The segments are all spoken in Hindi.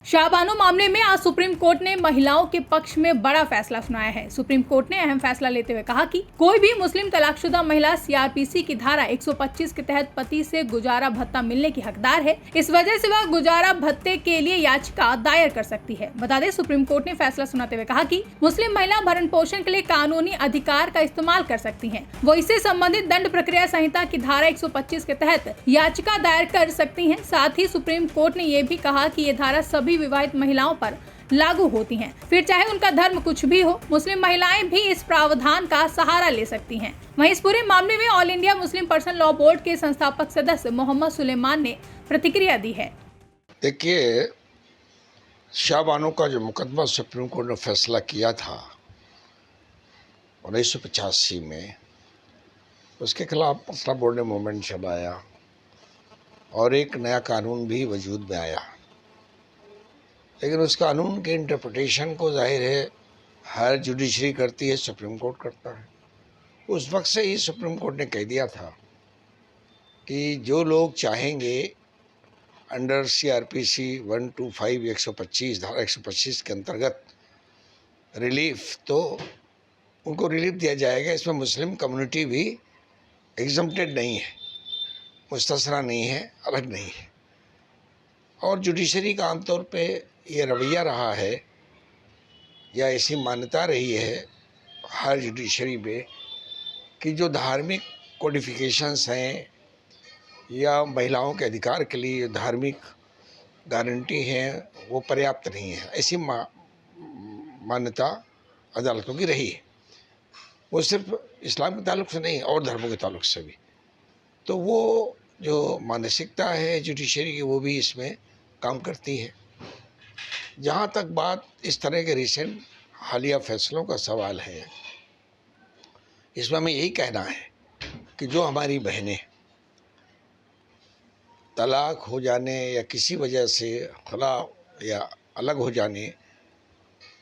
शाहबानो मामले में आज सुप्रीम कोर्ट ने महिलाओं के पक्ष में बड़ा फैसला सुनाया है। सुप्रीम कोर्ट ने अहम फैसला लेते हुए कहा कि कोई भी मुस्लिम तलाकशुदा महिला सीआरपीसी की धारा 125 के तहत पति से गुजारा भत्ता मिलने की हकदार है। इस वजह से वह गुजारा भत्ते के लिए याचिका दायर कर सकती है। बता दें, सुप्रीम कोर्ट ने फैसला सुनाते हुए कहा कि मुस्लिम महिला भरण पोषण के लिए कानूनी अधिकार का इस्तेमाल कर सकती है। वो इससे संबंधित दंड प्रक्रिया संहिता की धारा 125 के तहत याचिका दायर कर सकती है। साथ ही सुप्रीम कोर्ट ने ये भी कहा कि ये धारा सभी विवाहित महिलाओं पर लागू होती हैं, फिर चाहे उनका धर्म कुछ भी हो। मुस्लिम महिलाएं भी इस प्रावधान का सहारा ले सकती हैं। वहीं इस पूरे मामले में all India Muslim personal law board के संस्थापक सदस्य मोहम्मद सुलेमान ने प्रतिक्रिया दी है। देखिए, शाहबानो का जो मुकदमा सुप्रीम कोर्ट ने फैसला किया था 1985 में, उसके खिलाफ मसला बोर्ड ने मूवमेंट चलाया और एक नया कानून भी वजूद में आया। लेकिन उस कानून के इंटरप्रिटेशन को जाहिर है हर जुडिशरी करती है, सुप्रीम कोर्ट करता है। उस वक्त से ही सुप्रीम कोर्ट ने कह दिया था कि जो लोग चाहेंगे अंडर सीआरपीसी 125 125 धारा 125 के अंतर्गत रिलीफ, तो उनको रिलीफ दिया जाएगा। इसमें मुस्लिम कम्युनिटी भी एग्जम्प्टेड नहीं है, मुस्तस्ना नहीं है, अलग नहीं है। और जुडिशरी का आमतौर पे ये रवैया रहा है या ऐसी मान्यता रही है हर जुडिशरी में कि जो धार्मिक कोडिफिकेशंस हैं या महिलाओं के अधिकार के लिए धार्मिक गारंटी हैं वो पर्याप्त नहीं है। ऐसी मान्यता अदालतों की रही है। वो सिर्फ इस्लाम के ताल्लुक से नहीं, और धर्मों के ताल्लुक से भी। तो वो जो मानसिकता है जुडिशरी की, वो भी इसमें काम करती है। जहाँ तक बात इस तरह के रिसेंट हालिया फैसलों का सवाल है, इसमें हमें यही कहना है कि जो हमारी बहनें तलाक हो जाने या किसी वजह से खुला या अलग हो जाने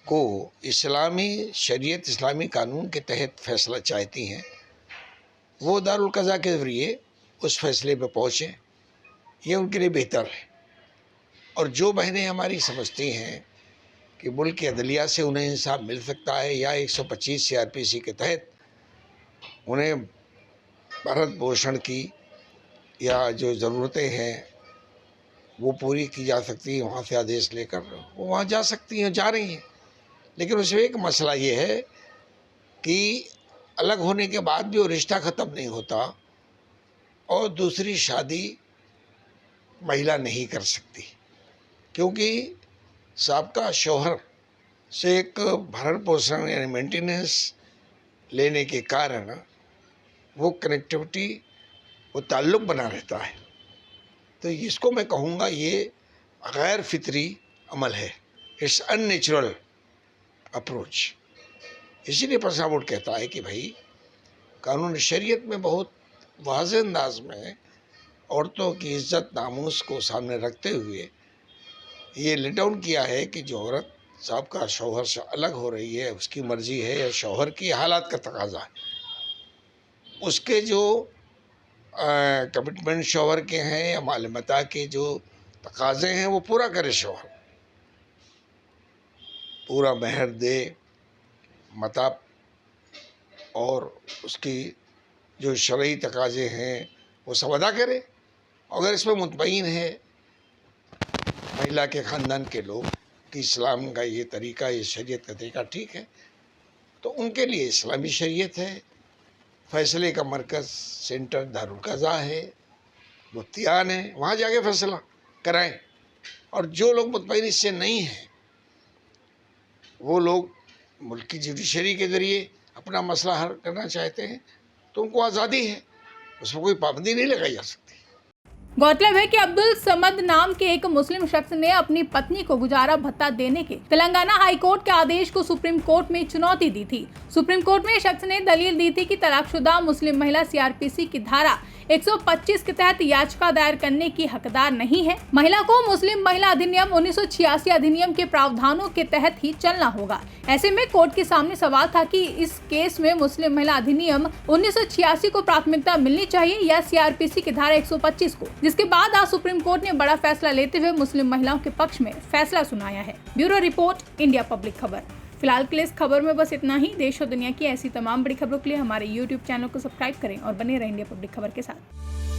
को इस्लामी शरीयत, इस्लामी कानून के तहत फैसला चाहती हैं, वो दारुल क़ज़ा के ज़रिए उस फैसले पर पहुँचें, ये उनके लिए बेहतर है। और जो बहनें हमारी समझती हैं कि मुल्क की अदलिया से उन्हें इंसाफ मिल सकता है या 125 सीआरपीसी के तहत उन्हें भरण पोषण की या जो ज़रूरतें हैं वो पूरी की जा सकती है, वहाँ से आदेश लेकर वो वहाँ जा सकती हैं, जा रही हैं। लेकिन उसमें एक मसला ये है कि अलग होने के बाद भी वो रिश्ता ख़त्म नहीं होता और दूसरी शादी महिला नहीं कर सकती, क्योंकि साबका शौहर से एक भरण पोषण यानी मेंटेनेंस लेने के कारण वो कनेक्टिविटी, वो ताल्लुक़ बना रहता है। तो इसको मैं कहूँगा ये गैर फितरी अमल है, इट्स अननेचुरल अप्रोच। इसीलिए पर्सनल बोर्ड कहता है कि भाई कानून शरीयत में बहुत वाज़ेह अंदाज में औरतों की इज़्ज़त नामूस को सामने रखते हुए ये लेट डाउन किया है कि जो औरत साबका शौहर से अलग हो रही है, उसकी मर्ज़ी है या शौहर की हालात का तकाज़ा है, उसके जो कमिटमेंट शौहर के हैं या मालूमाता के जो तकाज़े हैं वो पूरा करे शौहर, पूरा महर दे, मता और उसकी जो शरई तकाज़े हैं वो सब अदा करे। अगर इसमें मुतमईन है महिला के ख़ानदान के लोग कि इस्लाम का ये तरीका, ये शरीयत का तरीका ठीक है, तो उनके लिए इस्लामी शरीयत है। फ़ैसले का मरकज़ सेंटर दारुल क़ज़ा है, मुफ्तियान है, वहाँ जाके फ़ैसला कराएं। और जो लोग मुतमईन इससे नहीं हैं वो लोग मुल्क की जुडिशरी के ज़रिए अपना मसला हल करना चाहते हैं, तो उनको आज़ादी है, उसमें कोई पाबंदी नहीं लगाई जा सकती। गौरतलब है कि अब्दुल समद नाम के एक मुस्लिम शख्स ने अपनी पत्नी को गुजारा भत्ता देने के तेलंगाना हाई कोर्ट के आदेश को सुप्रीम कोर्ट में चुनौती दी थी। सुप्रीम कोर्ट में शख्स ने दलील दी थी कि तलाकशुदा मुस्लिम महिला सीआरपीसी की धारा 125 के तहत याचिका दायर करने की हकदार नहीं है। महिला को मुस्लिम महिला अधिनियम 1986 अधिनियम के प्रावधानों के तहत ही चलना होगा। ऐसे में कोर्ट के सामने सवाल था कि इस केस में मुस्लिम महिला अधिनियम 1986 को प्राथमिकता मिलनी चाहिए या सीआरपीसी की धारा 125 को, जिसके बाद आज सुप्रीम कोर्ट ने बड़ा फैसला लेते हुए मुस्लिम महिलाओं के पक्ष में फैसला सुनाया है। ब्यूरो रिपोर्ट, इंडिया पब्लिक खबर। फिलहाल के लिए इस खबर में बस इतना ही। देश और दुनिया की ऐसी तमाम बड़ी खबरों के लिए हमारे YouTube चैनल को सब्सक्राइब करें और बने रहें इंडिया पब्लिक खबर के साथ।